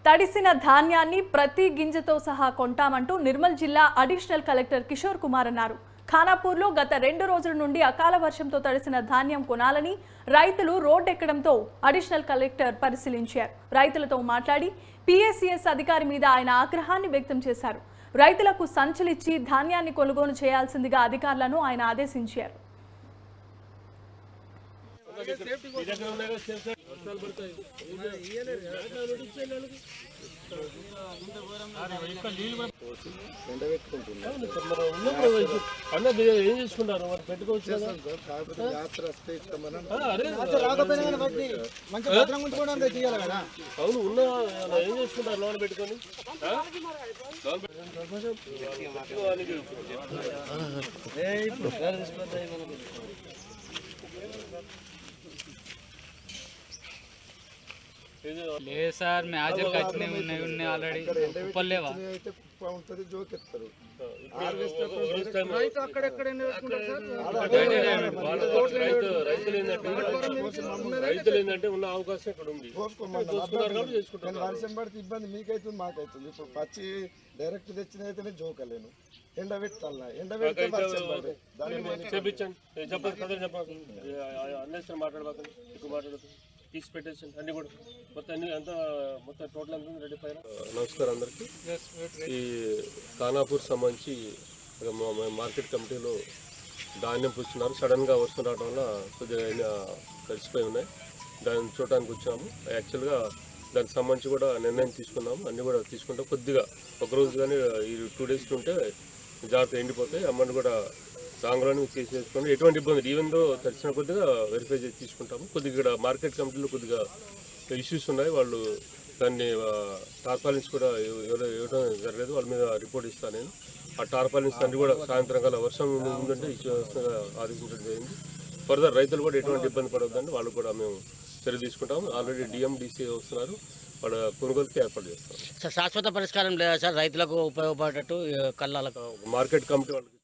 తడిసిన ధాన్యాన్ని ప్రతి గింజతో సహా కొంటామంటూ నిర్మల్ జిల్లా అడిషనల్ కలెక్టర్ కిషోర్ కుమార్ అన్నారు. ఖానాపూర్లో గత 2 రోజుల నుండి అకాల వర్షంతో తడిసిన ధాన్యం కొనాలని రైతులు రోడ్డెక్కడంతో అడిషనల్ కలెక్టర్ పరిశీలించారు. రైతులతో మాట్లాడి PACS అధికారి మీద ఆయన ఆగ్రహాన్ని వ్యక్తం చేశారు. రైతులకు సంచులిచ్చి ధాన్యాన్ని కొనుగోలు చేయాల్సిందిగా అధికారులను ఆయన ఆదేశించారు. ఏం చేసుకుంటారు మరి పెట్టుకోవచ్చు. అవును ఉన్న ఏం చేసుకుంటారు లోన్ పెట్టుకొని. లేదు సార్ మ్యాచెస్ వచ్చినాయి ఉన్నాయి ఆల్రెడీ ఉప్పలేవా రైతులు ఏంటంటే ఉన్న అవకాశం ఇక్కడ ఉంది. వర్షం పడితే ఇబ్బంది మీకైతుంది మాకైతుంది. ఇప్పుడు పచ్చి డైరెక్ట్ తెచ్చిన అయితేనే జోకలేను. ఎండబెట్టాల ఎండబెట్టించండి చెప్పండి కథలు చెప్పండి. అన్నేస్తారు మాట్లాడబాకండి, ఎక్కువ మాట్లాడదు తీసి పెట్టేసి అన్ని కూడా మొత్తం అన్ని అంతా మొత్తం టోటల్ అంతా రెడీ పైన. నమస్కారం అందరికీ. ఈ ఖానాపూర్ సంబంధించి మార్కెట్ కమిటీలో ధాన్యం పుచ్చున్నారు. సడన్గా వర్షం రావడం వల్ల కొద్దిగా తడిసిపోయి ఉన్నాయి. దాన్ని చూడటానికి వచ్చాము. యాక్చువల్గా దానికి సంబంధించి కూడా నిర్ణయం తీసుకున్నాము. అన్నీ కూడా తీసుకుంటాం. కొద్దిగా ఒకరోజు కానీ ఈ 2 days ఉంటే జాగ్రత్త ఎండిపోతాయి. అమ్మని కూడా రాంగ్లోనే చేసేసుకొని ఎటువంటి ఇబ్బంది ఈవెన్ దో తెలిసిన కొద్దిగా వెరిఫై చేసి తీసుకుంటాము. కొద్దిగా ఇక్కడ మార్కెట్ కమిటీలో కొద్దిగా ఇష్యూస్ ఉన్నాయి. వాళ్ళు దాన్ని టార్పాలిన్స్ కూడా ఇవ్వడం జరగలేదు. వాళ్ళ మీద రిపోర్ట్ ఇస్తాను నేను. ఆ టార్పాలిన్స్ అన్ని కూడా సాయంత్రం కల్లా వర్షం ఉందంటే ఇచ్చేస్తుగా ఆదేశించడం జరిగింది. ఫర్దర్ రైతులు కూడా ఎటువంటి ఇబ్బంది పడవద్దండి. వాళ్ళు కూడా మేము చర్య తీసుకుంటాము. ఆల్రెడీ DMDC వస్తున్నారు. వాళ్ళ కొనుగోలుకి ఏర్పాటు చేస్తాం. శాశ్వత పరిష్కారం లేదా సార్ రైతులకు ఉపయోగపడేటట్టు కళ్ళాలకు మార్కెట్ కమిటీ వాళ్ళకి